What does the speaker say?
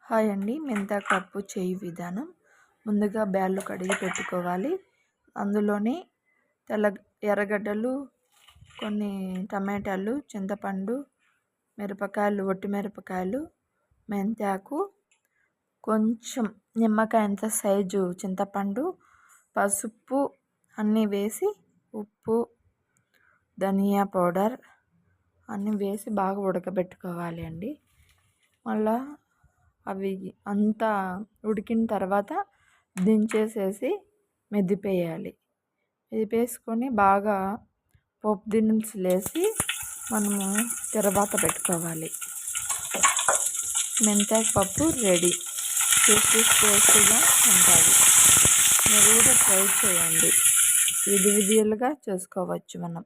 Hi అండి. మెంతాకు పప్పు చేయి విధానం. ముందుగా బ్యాళ్ళు కడిగి పెట్టుకోవాలి. అందులోనే ఎర్రగడ్డలు, కొన్ని టమాటాలు, చింతపండు, మిరపకాయలు, ఒట్టి మిరపకాయలు, మెంతాకు, కొంచెం నిమ్మకాయంత సైజు చింతపండు, పసుపు అన్నీ వేసి, ఉప్పు, ధనియా పౌడర్ అన్నీ వేసి బాగా ఉడకబెట్టుకోవాలి అండి. మళ్ళా అవి అంతా ఉడికిన తర్వాత దించేసేసి మెదిపేయాలి. మెదిపేసుకొని బాగా పోపు దినుసులు వేసి మనము తర్వాత పెట్టుకోవాలి. మెంతాకు పప్పు రెడీ. టేస్టీగా ఉంటుంది. మీరు కూడా ట్రై చేయండి. విధి విధాలుగా చేసుకోవచ్చు మనం.